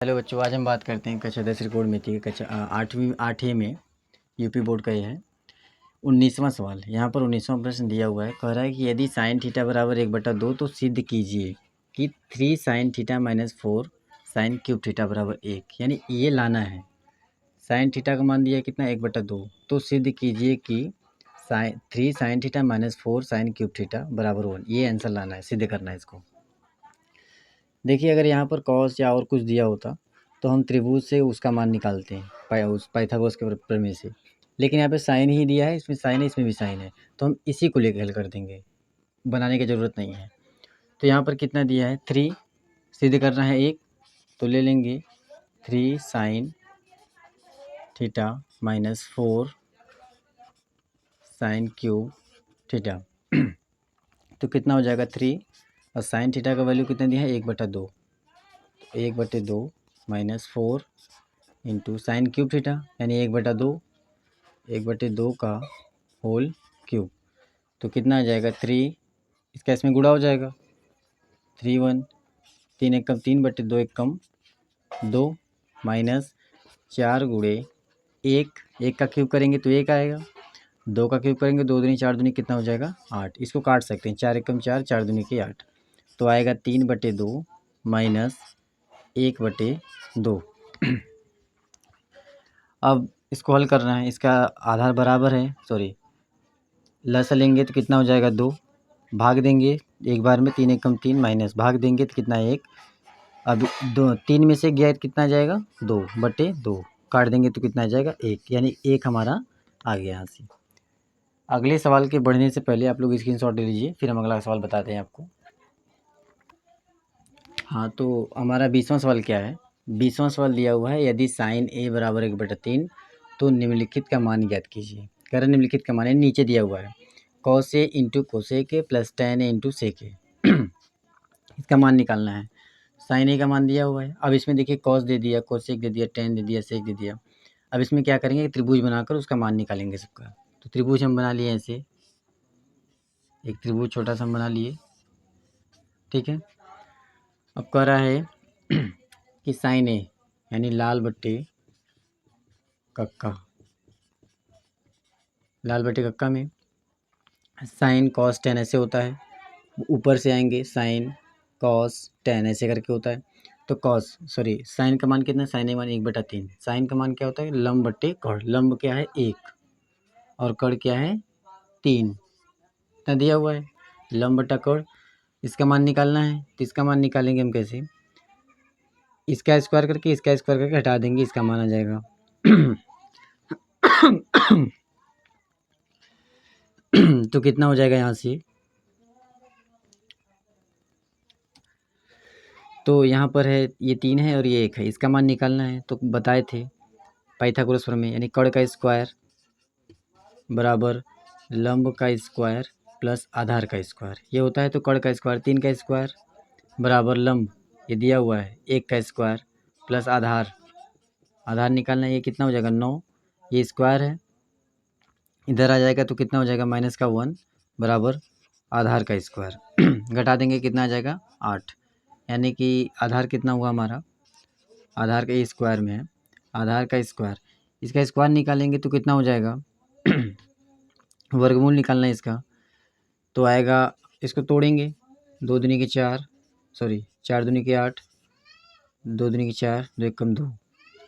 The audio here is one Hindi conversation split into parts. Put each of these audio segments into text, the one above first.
हेलो बच्चों, आज हम बात करते हैं कक्षा 10 त्रिकोणमिति के कक्षा 8वीं में यूपी बोर्ड का ये है 19वां सवाल। यहाँ पर 19वां प्रश्न दिया हुआ है। कह रहा है कि यदि साइन थीटा बराबर 1/2 तो सिद्ध कीजिए कि 3 sine theta minus 4 sine cube theta बराबर 1। यानी ये लाना है। साइन थीटा का मान दिया है कितना 1/2, तो सिद्ध कीजिए कि 3 sine theta minus 4 sine cube theta बराबर 1। ये आंसर लाना है, सिद्ध करना है इसको। देखिए, अगर यहाँ पर कॉस या और कुछ दिया होता तो हम त्रिभुज से उसका मान निकालते हैं उस पाइथागोरस के प्रमेय से। लेकिन यहाँ पे साइन ही दिया है, इसमें साइन है, इसमें भी साइन है, तो हम इसी को लेकर हल कर देंगे, बनाने की ज़रूरत नहीं है। तो यहाँ पर कितना दिया है 3, सिद्ध करना है 1, तो ले लेंगे 3 sine theta minus 4 sine cube theta तो कितना हो जाएगा 3, और साइन थीटा का वैल्यू कितना दिया है 1/2, 1/2 minus 4 into sine cube theta यानी 1/2 का होल क्यूब। तो कितना आ जाएगा 3, इसका इसमें गुणा हो जाएगा 3 1 3 1 कम 3/2 1 कम 2 माइनस 4 गुणे 1 का क्यूब करेंगे तो 1 आएगा, 2 का क्यूब करेंगे 2 दूनी 4 दूनी कितना हो जाएगा 8। इसको काट सकते हैं, 4 1 कम 4 4 दूनी की 8, तो आएगा 3/2 माइनस 1/2। अब इसको हल करना है, इसका आधार बराबर है, लस लेंगे तो कितना हो जाएगा 2, भाग देंगे एक बार में 3 1 कम 3 माइनस भाग देंगे तो कितना 1। अब 3 में से गया तो कितना जाएगा 2/2, काट देंगे तो कितना आ जाएगा 1, यानी 1 हमारा आ गया यहाँ से। अगले सवाल के बढ़ने से पहले आप लोग स्क्रीनशॉट ले लीजिए, फिर हम अगला सवाल बताते हैं आपको। हाँ, तो हमारा 20वां सवाल क्या है। 20वां सवाल दिया हुआ है, यदि साइन a बराबर 1/3 तो निम्नलिखित का मान ज्ञात कीजिए। कह रहे निम्नलिखित का मान है, नीचे दिया हुआ है cos a into cosec A plus tan a into sec A. इसका मान निकालना है। साइन a का मान दिया हुआ है। अब इसमें देखिए cos दे दिया, कोसेक दे दिया, tan दे दिया, सेक दे दिया। अब इसमें क्या करेंगे, त्रिभुज बनाकर उसका मान निकालेंगे सबका। तो त्रिभुज हम बना लिए ऐसे, एक त्रिभुज छोटा सा हम बना लिए, ठीक है। अब कह रहा है कि साइन ए यानी लाल बट्टे कक्का में साइन कॉस टेन ऐसे होता है, ऊपर से आएंगे साइन कॉस टेन ऐसे करके होता है। तो साइन का मान कितना है, साइन ए मान 1/3। साइन का मान क्या होता है, लंब बट्टे कड़। लंब क्या है 1 और कड़ क्या है 3, इतना दिया हुआ है लंब बट्टा कड़। इसका मान निकालना है, तो इसका मान निकालेंगे हम कैसे, इसका स्क्वायर करके हटा देंगे, इसका मान आ जाएगा तो कितना हो जाएगा यहाँ से, तो यहाँ पर है ये 3 है और ये 1 है, इसका मान निकालना है। तो बताए थे पाइथागोरस प्रमेय, यानी कड़ का स्क्वायर बराबर लंब का स्क्वायर प्लस आधार का स्क्वायर, ये होता है। तो कड़ का स्क्वायर 3 का स्क्वायर बराबर लंब, ये दिया हुआ है 1 का स्क्वायर प्लस आधार निकालना है, ये कितना हो जाएगा 9, ये स्क्वायर है, इधर आ जाएगा तो कितना हो जाएगा माइनस का 1 बराबर आधार का स्क्वायर घटा देंगे कितना आ जाएगा 8। यानी कि आधार कितना हुआ हमारा, आधार का स्क्वायर में है, आधार का स्क्वायर, इसका स्क्वायर निकालेंगे तो कितना हो जाएगा वर्गमूल निकालना है इसका, तो आएगा, इसको तोड़ेंगे 2 दूनी के 4 4 दूनी के 8, 2 दूनी के 4, 2 1 कम 2,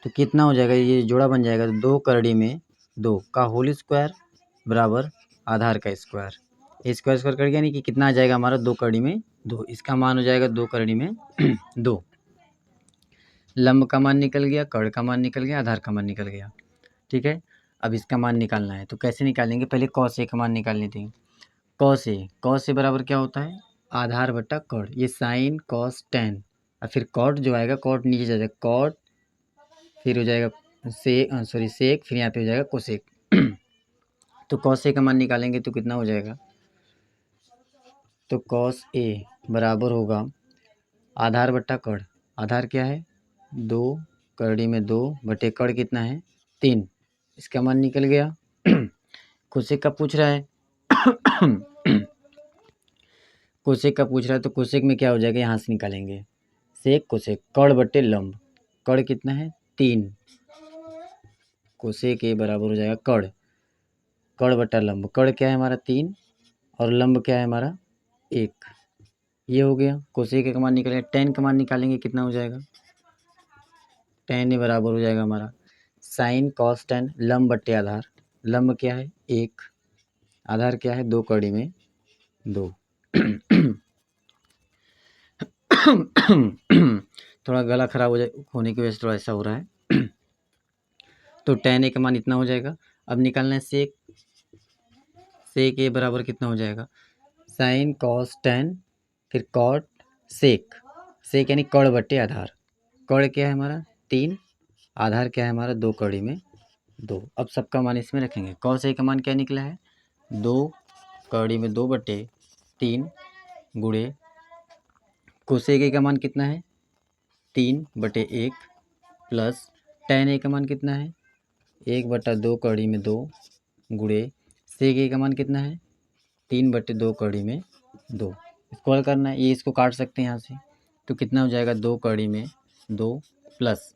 तो कितना हो जाएगा, ये जोड़ा बन जाएगा 2 करड़ी में 2 का होल स्क्वायर बराबर आधार का स्क्वायर। स्क्वायर कर गया, यानी कि कितना आ जाएगा हमारा 2 करड़ी में 2, इसका मान हो जाएगा 2 करड़ी में 2। लंब का मान निकल गया, कड़ का मान निकल गया, आधार का मान निकल गया, ठीक है। अब इसका मान निकालना है, तो कैसे निकालेंगे, पहले कॉस ए का मान निकाल लेते हैं। कॉस ए बराबर क्या होता है, आधार बट्टा कड़, ये साइन कॉस टेन, और फिर कॉट जो आएगा, कॉट नीचे जाएगा कॉट, फिर हो जाएगा सेक, फिर यहाँ पे हो जाएगा कोसेक तो कॉस ए का मान निकालेंगे तो कितना हो जाएगा, तो कॉस ए बराबर होगा आधार बट्टा कड़, आधार क्या है 2 करड़ी में 2 बटे कड़ कितना है 3, इसका मान निकल गया कोसेक का पूछ रहा है कोसेक का पूछ रहा है, तो कोसेक में क्या हो जाएगा, यहाँ से निकालेंगे सेक कोसेक, कड़ बटे लंब, कड़ कितना है 3, कोसेक ए बराबर हो जाएगा कड़, कड़ बटा लंब। कड़ क्या है हमारा 3 और लंब क्या है हमारा 1। ये हो गया। कोसेक ए का मान निकालेंगे, टेन का मान निकालेंगे, कितना हो जाएगा, टेन ए बराबर हो जाएगा हमारा साइन कॉस टेन, लंब बट्टे आधार। लंब क्या है 1, आधार क्या है 2 कड़ी में 2। थोड़ा गला खराब होने की वजह से थोड़ा ऐसा हो रहा है। तो टेन ए का मान इतना हो जाएगा। अब निकालना है सेक, सेक ए बराबर कितना हो जाएगा, साइन कॉस टेन फिर कॉट सेक, सेक यानी कड़ बट्टे आधार। कड़ क्या है हमारा 3, आधार क्या है हमारा 2 कड़ी में 2। अब सबका मान इसमें रखेंगे। कॉस ए का मान क्या निकला है 2 कड़ी में 2 बटे 3 गुणे कोसेक ए का मान कितना है 3 बटे 1 प्लस टेन ए का मान कितना है 1 बटा 2 कड़ी में 2 गुणे सेक ए का मान कितना है 3 बटे 2 कड़ी में 2। इसको हल करना है, ये इसको काट सकते हैं यहाँ से, तो कितना हो जाएगा 2 कड़ी में 2 प्लस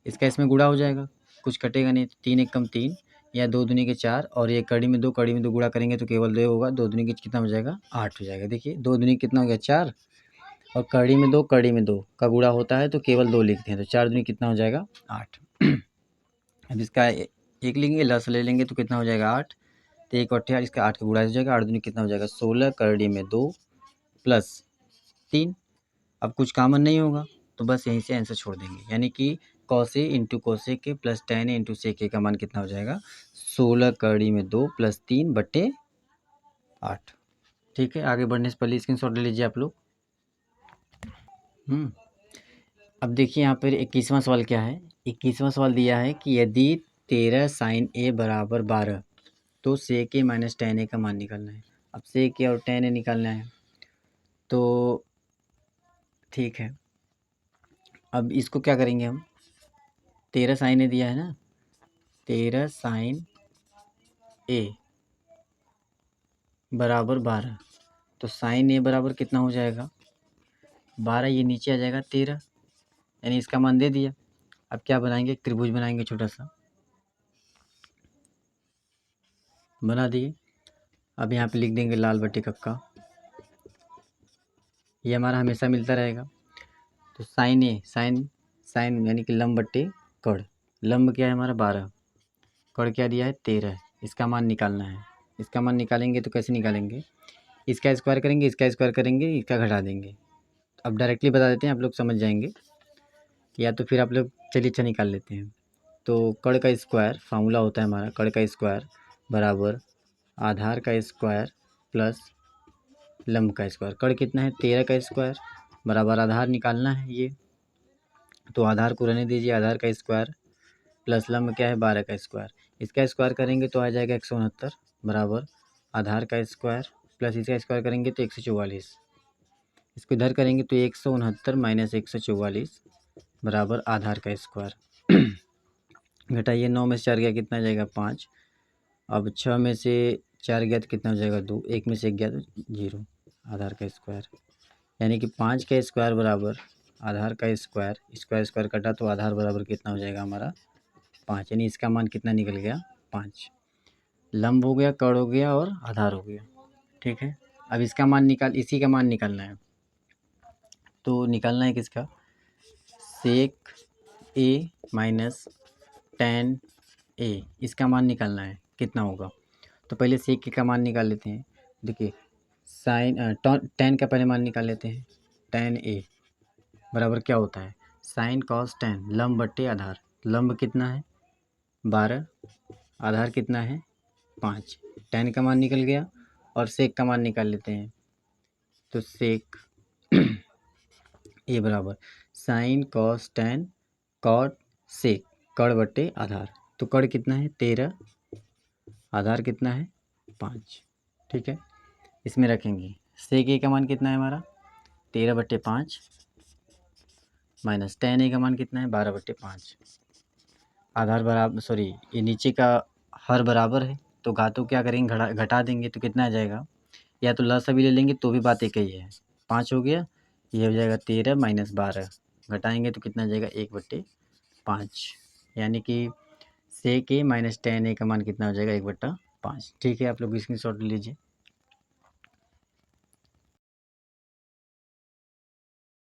इसका इसमें गुणा हो जाएगा, कुछ कटेगा नहीं, 3 एकम 3 या 2 दूनी के 4 और ये कड़ी में 2 गुणा करेंगे तो केवल 2 होगा। 2 दूनी के कितना हो जाएगा 8 हो जाएगा। देखिए 2 दूनी कितना हो गया 4 और कड़ी में 2 का गुणा होता है तो केवल 2 लिखते हैं, तो 4 दूनी कितना हो जाएगा 8। अब इसका एक लेंगे, लस ले लेंगे तो कितना हो जाएगा 8, तो 1 और 8 इसका 8 का गुणा हो जाएगा, 8 दूनी कितना हो जाएगा 16 कड़ी में 2 प्लस 3। अब कुछ कॉमन नहीं होगा तो बस यहीं से आंसर छोड़ देंगे, यानी कि कॉस ए इंटू कोसेक के प्लस टेन ए इंटू सेक ए का मान कितना हो जाएगा 16 कड़ी में 2 प्लस 3 बटे 8। ठीक है, आगे बढ़ने से पहले स्क्रीनशॉट ले लीजिए आप लोग। अब देखिए यहाँ पर 21वां सवाल क्या है। 21वां सवाल दिया है कि यदि 13 साइन ए बराबर 12 तो सेक ए माइनस टेन ए का मान निकालना है। अब सेक ए और टेन ए निकालना है तो ठीक है, अब इसको क्या करेंगे हम, 13 साइन ए दिया है ना, 13 साइन ए बराबर 12, तो साइन ए बराबर कितना हो जाएगा 12, ये नीचे आ जाएगा 13, यानी इसका मान दे दिया। अब क्या बनाएंगे, एक त्रिभुज बनाएंगे छोटा सा, बना दिए। अब यहाँ पे लिख देंगे लाल बटे कक्का, ये हमारा हमेशा मिलता रहेगा। तो साइन ए, साइन यानी कि लंब बट्टे कड़, लंब क्या है हमारा 12, कड़ क्या दिया है 13, इसका मान निकालना है। इसका मान निकालेंगे तो कैसे निकालेंगे, इसका स्क्वायर करेंगे, इसका स्क्वायर करेंगे, इसका घटा देंगे। अब डायरेक्टली बता देते हैं, आप लोग समझ जाएंगे, या तो फिर आप लोग चलिए अच्छा निकाल लेते हैं। तो कड़ का स्क्वायर फार्मूला होता है हमारा, कड़ का स्क्वायर बराबर आधार का स्क्वायर प्लस लंब का स्क्वायर। कड़ कितना है 13 का स्क्वायर बराबर आधार निकालना है ये, तो आधार को रहने दीजिए, आधार का स्क्वायर प्लस लंब क्या है 12 का स्क्वायर। इसका स्क्वायर करेंगे तो आ जाएगा 169 बराबर आधार का स्क्वायर प्लस इसका स्क्वायर करेंगे तो 144, इसको इधर करेंगे तो 169 माइनस 144 बराबर आधार का स्क्वायर। घटाइए, 9 में से 4 गया कितना जाएगा 5, अब 6 में से 4 गया तो कितना हो जाएगा 2, 1 में से 1 गया तो 0, आधार का स्क्वायर, यानी कि 5 का स्क्वायर बराबर आधार का स्क्वायर, स्क्वायर स्क्वायर कटा तो आधार बराबर कितना हो जाएगा हमारा 5, यानी इसका मान कितना निकल गया 5। लंब हो गया, कड़ हो गया और आधार हो गया। ठीक है, अब इसका मान इसी का मान निकालना है, तो निकालना है किसका, सेक ए माइनस टेन ए, इसका मान निकालना है कितना होगा। तो पहले सेक ए का मान निकाल लेते हैं। देखिए साइन टेन का पहले मान निकाल लेते हैं, टेन ए बराबर क्या होता है साइन कॉस टेन, लंब बट्टे आधार, लंब कितना है 12, आधार कितना है 5, टेन का मान निकल गया और सेक का मान निकाल लेते हैं। तो सेक ए बराबर sine cos tan cot sec, कड़ बट्टे आधार, तो कड़ कितना है 13, आधार कितना है 5। ठीक है, इसमें रखेंगे सेक ए का मान कितना है हमारा 13/5 माइनस टेन ए का मान कितना है 12/5, आधार बराबर सॉरी ये नीचे का हर बराबर है तो घातों क्या करेंगे घटा देंगे तो कितना आ जाएगा, या तो लस अभी ले लेंगे तो भी बात एक ही है, 5 हो गया, ये हो जाएगा 13 माइनस 12, घटाएंगे तो कितना आ जाएगा 1/5। 5, यानी कि सेक ए माइनस टेन ए का मान कितना हो जाएगा 1/5। ठीक है, आप लोग स्क्रीन शॉट लीजिए।